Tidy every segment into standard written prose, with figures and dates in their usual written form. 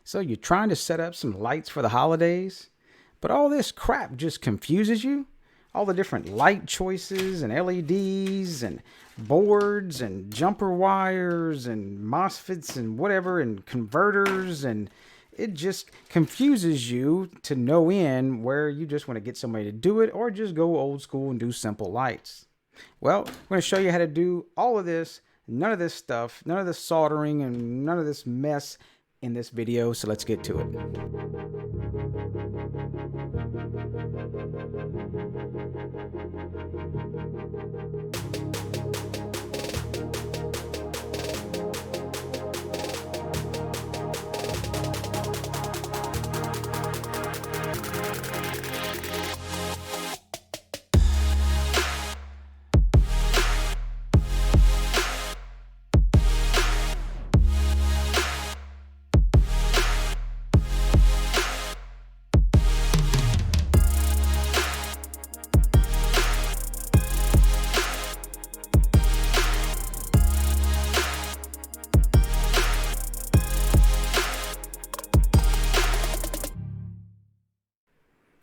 So you're trying to set up some lights for the holidays, but all this crap just confuses you? All the different light choices and LEDs and boards and jumper wires and MOSFETs and whatever and converters, and it just confuses you to no end where you just want to get somebody to do it or just go old school and do simple lights. Well, I'm going to show you how to do all of this, none of this stuff, none of this soldering and none of this mess in this video, so let's get to it.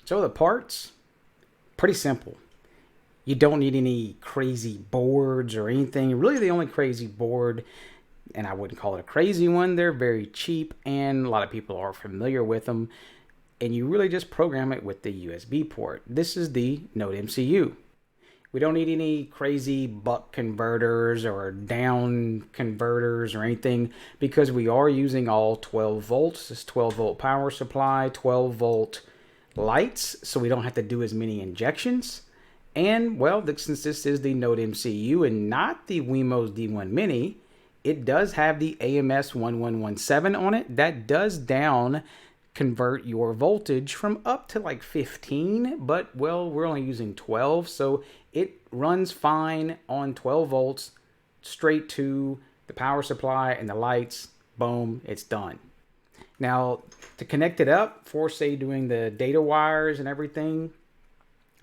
So the parts, pretty simple. You don't need any crazy boards or anything. Really the only crazy board, and I wouldn't call it a crazy one, they're very cheap and a lot of people are familiar with them. And you really just program it with the USB port. This is the NodeMCU. We don't need any crazy buck converters or down converters or anything because we are using all 12 volts. This 12 volt power supply, 12 volt lights, so we don't have to do as many injections. And well, since this is the NodeMCU and not the Wemos D1 Mini, it does have the AMS 1117 on it. That does down convert your voltage from up to like 15, but well, we're only using 12, so it runs fine on 12 volts straight to the power supply and the lights. Boom, it's done. Now, to connect it up for, say, doing the data wires and everything,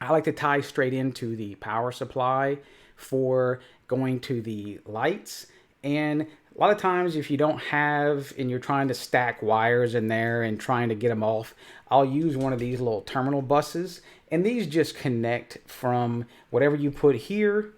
I like to tie straight into the power supply for going to the lights. And a lot of times if you don't have, and you're trying to stack wires in there and trying to get them off, I'll use one of these little terminal buses. And these just connect from whatever you put here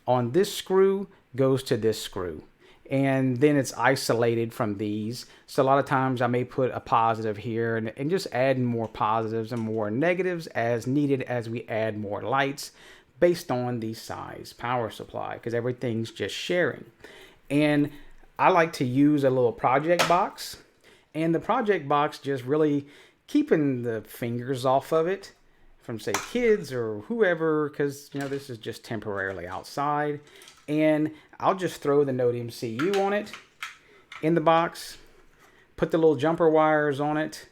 on this screw goes to this screw. And then it's isolated from these. So a lot of times I may put a positive here and just add more positives and more negatives as needed as we add more lights based on the size power supply, because everything's just sharing. And I like to use a little project box, and the project box just really keeping the fingers off of it from, say, kids or whoever, because you know this is just temporarily outside. And I'll just throw the NodeMCU on it in the box, put the little jumper wires on it,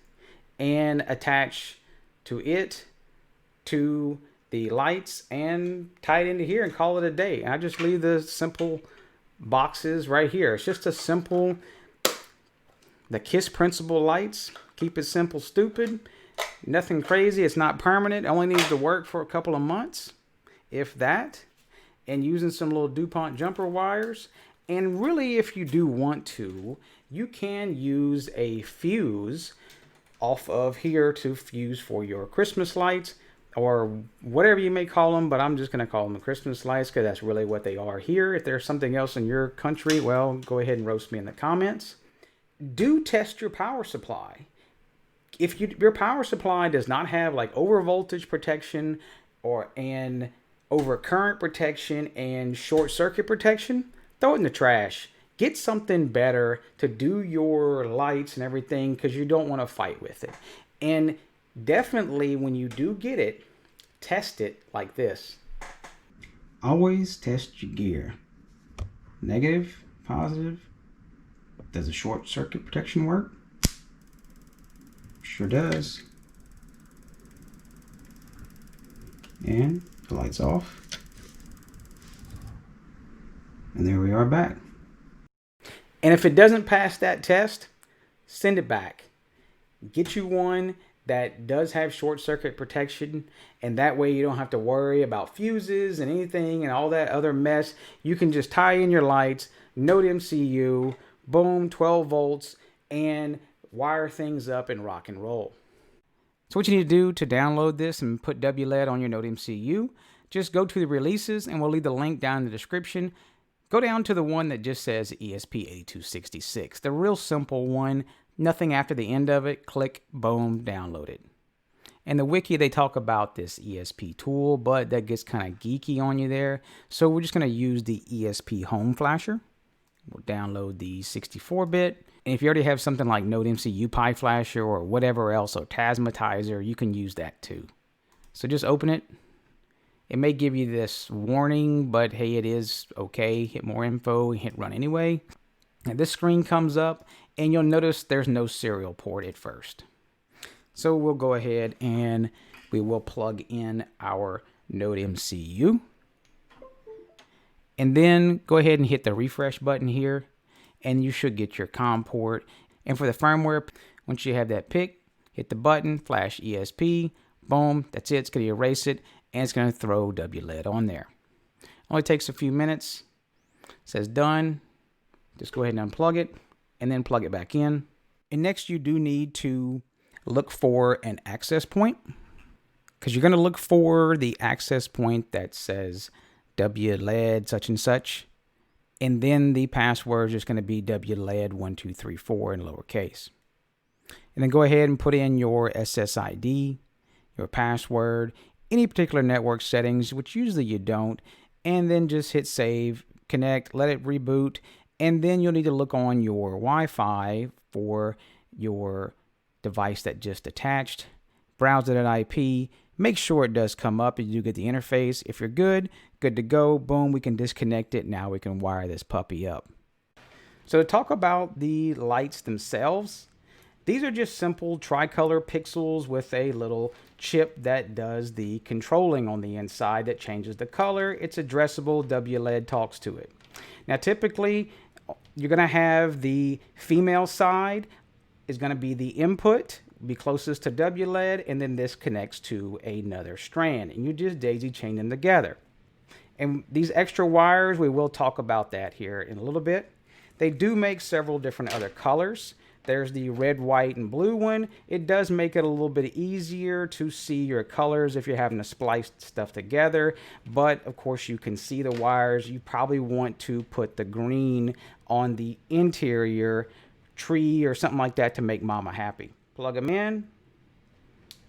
and attach to it to the lights and tie it into here and call it a day. And I just leave the simple boxes right here. It's just a simple, the KISS principle lights. Keep it simple, stupid. Nothing crazy. It's not permanent. It only needs to work for a couple of months, if that. And using some little DuPont jumper wires. And really, if you do want to, you can use a fuse off of here to fuse for your Christmas lights or whatever you may call them, but I'm just going to call them the Christmas lights because that's really what they are here. If there's something else in your country, well, go ahead and roast me in the comments. Do test your power supply. If your power supply does not have like over voltage protection and over current protection and short circuit protection, throw it in the trash. Get something better to do your lights and everything, because you don't want to fight with it. And definitely when you do get it, test it like this. Always test your gear. Negative, positive. Does the short circuit protection work? Sure does. And the lights off, and there we are back. And if it doesn't pass that test, send it back. Get you one that does have short circuit protection, and that way you don't have to worry about fuses and anything and all that other mess. You can just tie in your lights, NodeMCU, boom, 12 volts, and wire things up and rock and roll. So what you need to do to download this and put WLED on your NodeMCU, just go to the releases, and we'll leave the link down in the description. Go down to the one that just says ESP8266, the real simple one, nothing after the end of it. Click, boom, download it. In the wiki, they talk about this ESP tool, but that gets kind of geeky on you there. So we're just going to use the ESP home flasher. We'll download the 64-bit. And if you already have something like NodeMCU Pi Flasher or whatever else, or Tasmatizer, you can use that too. So just open it. It may give you this warning, but hey, it is okay. Hit more info, hit run anyway. And this screen comes up, and you'll notice there's no serial port at first. So we'll go ahead and we will plug in our NodeMCU. And then go ahead and hit the refresh button here, and you should get your COM port. And for the firmware, once you have that picked, hit the button, flash ESP, boom, that's it. It's going to erase it, and it's going to throw WLED on there. Only takes a few minutes. It says done. Just go ahead and unplug it, and then plug it back in. And next, you do need to look for an access point, because you're going to look for the access point that says WLED such and such, and then the password is just going to be WLED1234 in lowercase. And then go ahead and put in your SSID, your password, any particular network settings, which usually you don't, and then just hit save, connect, let it reboot, and then you'll need to look on your Wi-Fi for your device that just attached, browse it at IP, make sure it does come up and you get the interface. If you're good to go, boom, we can disconnect it. Now we can wire this puppy up. So to talk about the lights themselves, these are just simple tricolor pixels with a little chip that does the controlling on the inside that changes the color. It's addressable, WLED talks to it. Now typically you're going to have the female side is going to be the input, be closest to WLED, and then this connects to another strand, and you just daisy chain them together. And these extra wires, we will talk about that here in a little bit. They do make several different other colors. There's the red, white, and blue one. It does make it a little bit easier to see your colors if you're having to splice stuff together, but of course you can see the wires. You probably want to put the green on the interior tree or something like that to make mama happy. Plug them in,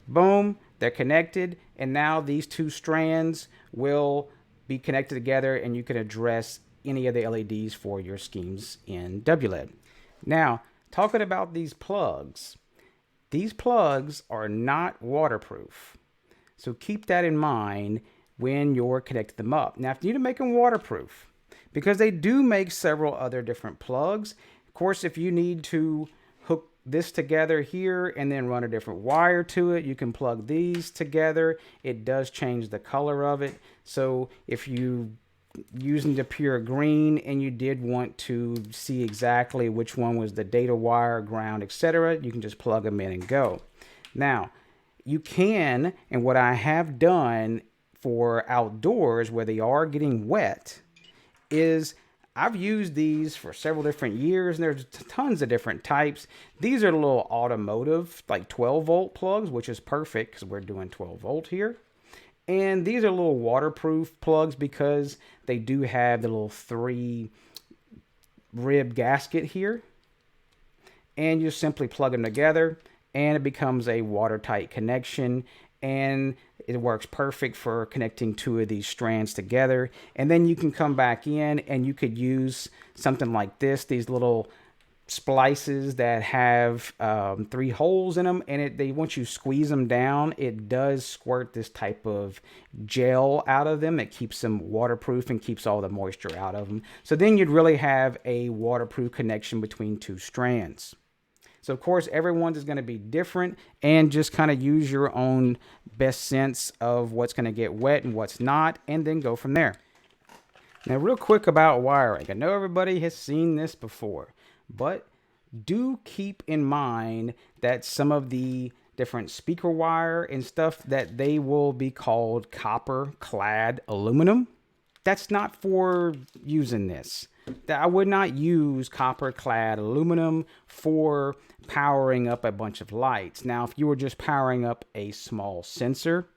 boom, they're connected, and now these two strands will be connected together, and you can address any of the LEDs for your schemes in WLED. Now, talking about these plugs are not waterproof, so keep that in mind when you're connecting them up. Now, if you need to make them waterproof, because they do make several other different plugs. Of course, if you need to hook this together here and then run a different wire to it, you can plug these together. It does change the color of it. So if you using the pure green and you did want to see exactly which one was the data wire, ground, etc., you can just plug them in and go. Now, you can, and what I have done for outdoors where they are getting wet is I've used these for several different years, and there's tons of different types. These are little automotive, like 12-volt plugs, which is perfect because we're doing 12-volt here. And these are little waterproof plugs because they do have the little 3-rib gasket here. And you simply plug them together, and it becomes a watertight connection. And it works perfect for connecting two of these strands together. And then you can come back in and you could use something like this, these little splices that have 3 holes in them. And once you squeeze them down, it does squirt this type of gel out of them. It keeps them waterproof and keeps all the moisture out of them. So then you'd really have a waterproof connection between 2 strands. So, of course, everyone's is going to be different, and just kind of use your own best sense of what's going to get wet and what's not, and then go from there. Now, real quick about wiring. I know everybody has seen this before, but do keep in mind that some of the different speaker wire and stuff, that they will be called copper clad aluminum. that's not for using this. I would not use copper clad aluminum for powering up a bunch of lights. Now, if you were just powering up a small sensor,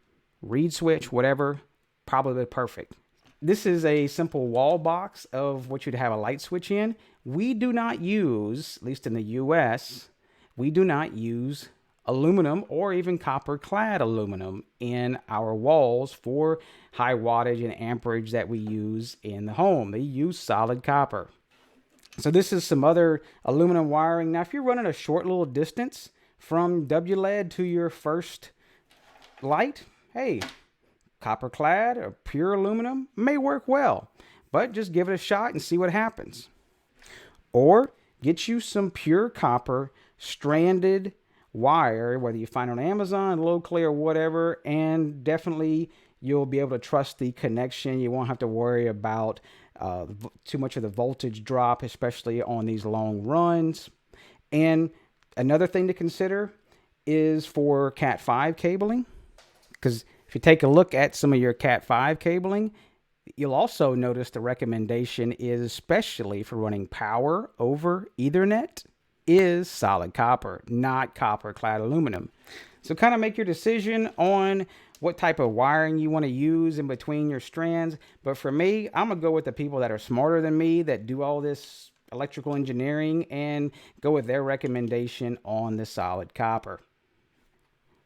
reed switch, whatever, probably perfect. This is a simple wall box of what you'd have a light switch in. We do not use, at least in the US, we do not use aluminum or even copper clad aluminum in our walls for high wattage and amperage that we use in the home. They use solid copper. So this is some other aluminum wiring. Now, if you're running a short little distance from WLED to your first light, hey, copper clad or pure aluminum may work well, but just give it a shot and see what happens. Or get you some pure copper stranded wire, whether you find it on Amazon, locally, or whatever, and definitely you'll be able to trust the connection. You won't have to worry about too much of the voltage drop, especially on these long runs. And another thing to consider is for Cat 5 cabling, because if you take a look at some of your Cat 5 cabling, you'll also notice the recommendation is, especially for running power over Ethernet, is solid copper, not copper clad aluminum. So kind of make your decision on what type of wiring you want to use in between your strands. But for me, I'm going to go with the people that are smarter than me, that do all this electrical engineering, and go with their recommendation on the solid copper.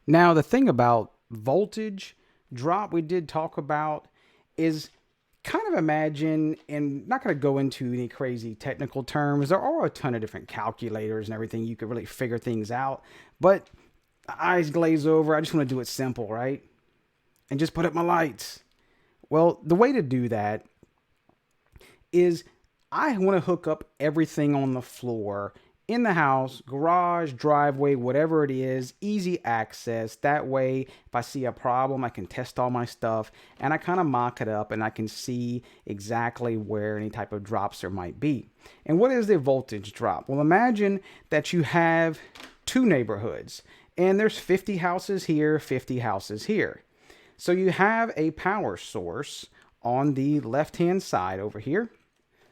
Now, the thing about voltage drop we did talk about is kind of imagine, and not going to go into any crazy technical terms. There are a ton of different calculators and everything. You could really figure things out, but eyes glaze over. I just want to do it simple, right? And just put up my lights. Well, the way to do that is I want to hook up everything on the floor in the house, garage, driveway, whatever it is, easy access. That way, if I see a problem, I can test all my stuff and I kind of mock it up and I can see exactly where any type of drops there might be. And what is the voltage drop? Well, imagine that you have two neighborhoods and there's 50 houses here, 50 houses here. So you have a power source on the left-hand side over here.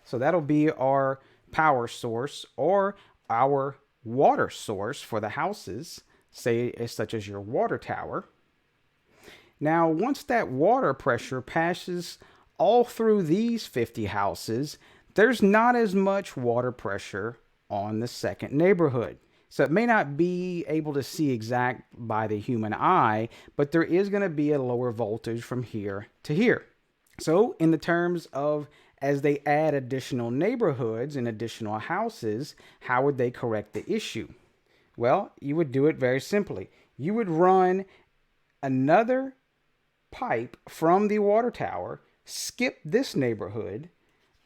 So that'll be our power source, or our water source for the houses, say such as your water tower. Now, once that water pressure passes all through these 50 houses, there's not as much water pressure on the second neighborhood. So it may not be able to see exact by the human eye, but there is going to be a lower voltage from here to here. So in the terms of, as they add additional neighborhoods and additional houses, how would they correct the issue? Well, you would do it very simply. You would run another pipe from the water tower, skip this neighborhood,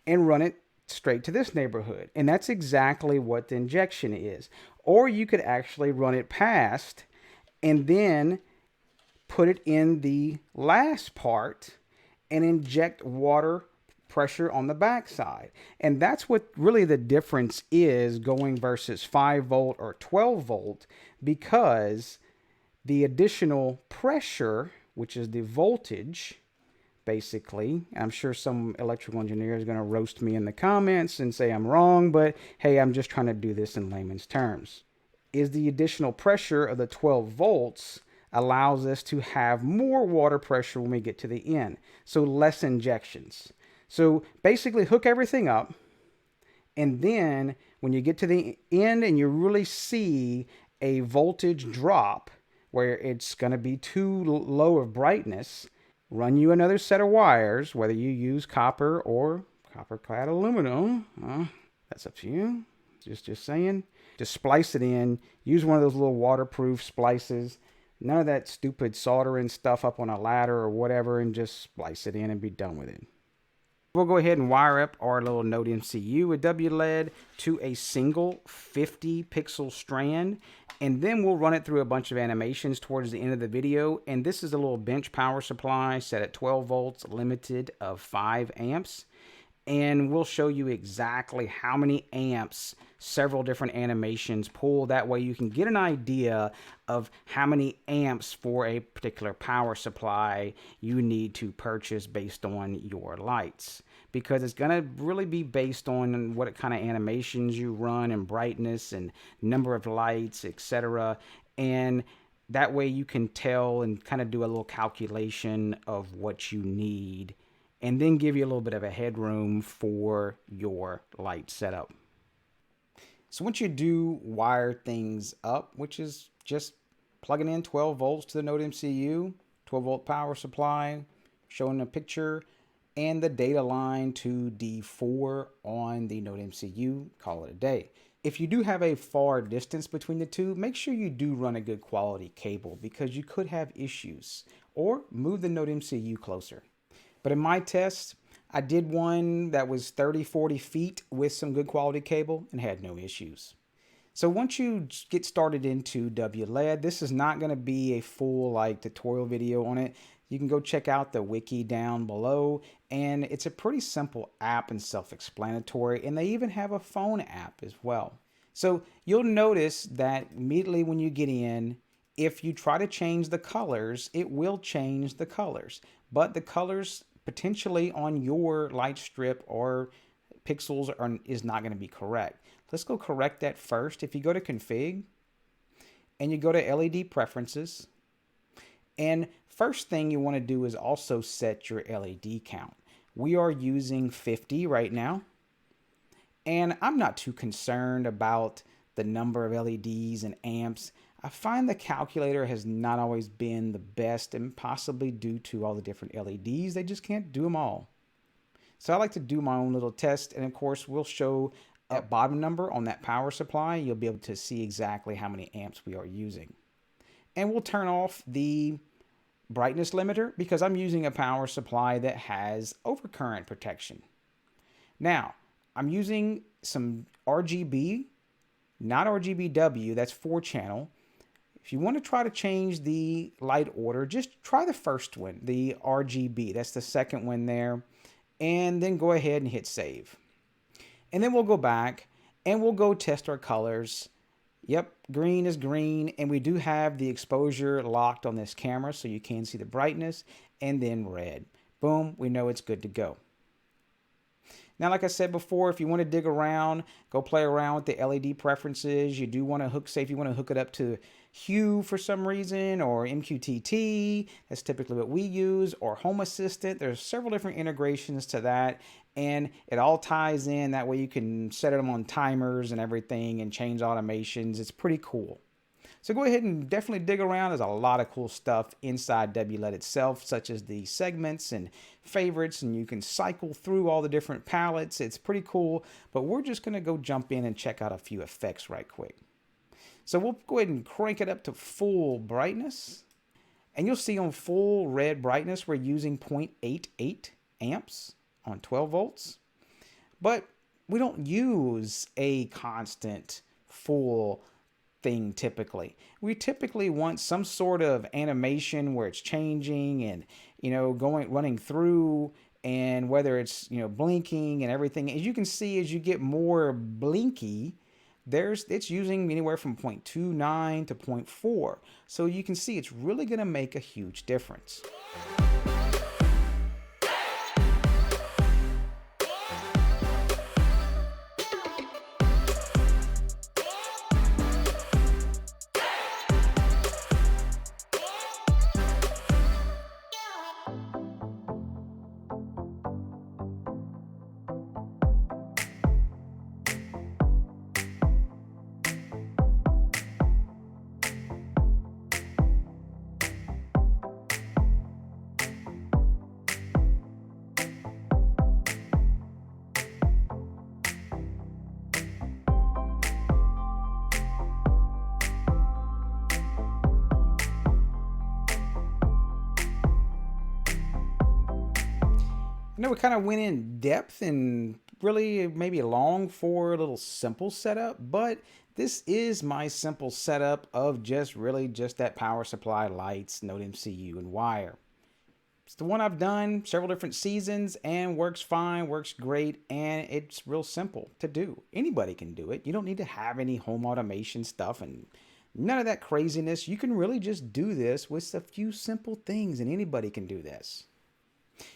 and run it straight to this neighborhood. And that's exactly what the injection is. Or you could actually run it past and then put it in the last part and inject water pressure on the backside. And that's what really the difference is, going versus 5 volt or 12 volt, because the additional pressure, which is the voltage, basically, I'm sure some electrical engineer is going to roast me in the comments and say I'm wrong, but hey, I'm just trying to do this in layman's terms, is the additional pressure of the 12 volts allows us to have more water pressure when we get to the end. So less injections. So basically hook everything up, and then when you get to the end and you really see a voltage drop where it's going to be too low of brightness, run you another set of wires, whether you use copper or copper clad aluminum. That's up to you. Just saying. Just splice it in. Use one of those little waterproof splices. None of that stupid soldering stuff up on a ladder or whatever, and just splice it in and be done with it. We'll go ahead and wire up our little NodeMCU with WLED to a single 50 pixel strand, and then we'll run it through a bunch of animations towards the end of the video. And this is a little bench power supply set at 12 volts, limited of 5 amps. and we'll show you exactly how many amps several different animations pull. That way you can get an idea of how many amps for a particular power supply you need to purchase based on your lights, because it's going to really be based on what kind of animations you run and brightness and number of lights, etc. And that way you can tell and kind of do a little calculation of what you need, and then give you a little bit of a headroom for your light setup. So once you do wire things up, which is just plugging in 12 volts to the NodeMCU, 12 volt power supply, showing a picture, and the data line to D4 on the NodeMCU, call it a day. If you do have a far distance between the two, make sure you do run a good quality cable, because you could have issues, or move the NodeMCU closer. But in my test, I did one that was 30, 40 feet with some good quality cable and had no issues. So once you get started into WLED, this is not going to be a full tutorial video on it. You can go check out the wiki down below, and it's a pretty simple app and self-explanatory, and they even have a phone app as well. So you'll notice that immediately when you get in, if you try to change the colors, it will change the colors, but the colors potentially on your light strip or pixels is not going to be correct. Let's go correct that first. If you go to config and you go to LED preferences, and first thing you want to do is also set your LED count. We are using 50 right now, and I'm not too concerned about the number of LEDs and amps. I find the calculator has not always been the best, and possibly due to all the different LEDs, they just can't do them all. So I like to do my own little test, and of course we'll show a bottom number on that power supply. You'll be able to see exactly how many amps we are using. And we'll turn off the brightness limiter because I'm using a power supply that has overcurrent protection. Now, I'm using some RGB, not RGBW, that's 4-channel. If you want to try to change the light order, just try the first one, the RGB. That's the second one there. And then go ahead and hit save. And then we'll go back and we'll go test our colors. Yep, green is green, and we do have the exposure locked on this camera so you can see the brightness, and then red. Boom, we know it's good to go. Now, like I said before, if you want to dig around, go play around with the LED preferences. You do want to say if you want to hook it up to Hue for some reason, or MQTT, that's typically what we use, or Home Assistant. There's several different integrations to that, and it all ties in. That way you can set them on timers and everything and change automations. It's pretty cool. So go ahead and definitely dig around. There's a lot of cool stuff inside WLED itself, such as the segments and favorites, and you can cycle through all the different palettes. It's pretty cool, but we're just going to go jump in and check out a few effects right quick. So we'll go ahead and crank it up to full brightness, and you'll see on full red brightness we're using 0.88 amps on 12 volts, but we don't use a constant full thing typically. We typically want some sort of animation where it's changing and running through, and whether it's blinking and everything. As you can see, as you get more blinky, it's using anywhere from 0.29 to 0.4. So you can see it's really going to make a huge difference. I know we kind of went in depth and really maybe long for a little simple setup, but this is my simple setup of just that power supply, lights, NodeMCU, and wire. It's the one I've done several different seasons and works fine, works great, and it's real simple to do. Anybody can do it. You don't need to have any home automation stuff and none of that craziness. You can really just do this with a few simple things, and anybody can do this.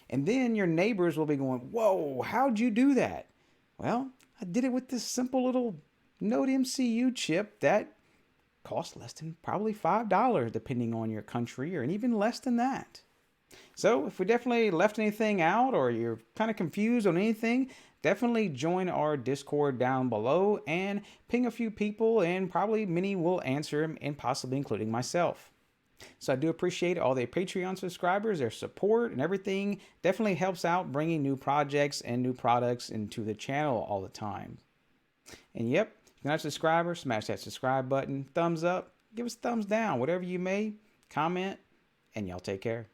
And then your neighbors will be going, whoa, how'd you do that? Well, I did it with this simple little NodeMCU chip that costs less than probably $5 depending on your country, or even less than that. So if we definitely left anything out or you're kind of confused on anything, definitely join our Discord down below and ping a few people, and probably many will answer them, and possibly including myself. So I do appreciate all the Patreon subscribers, their support and everything. Definitely helps out bringing new projects and new products into the channel all the time. And yep, if you're not a subscriber, smash that subscribe button, thumbs up, give us a thumbs down, whatever you may, comment, and y'all take care.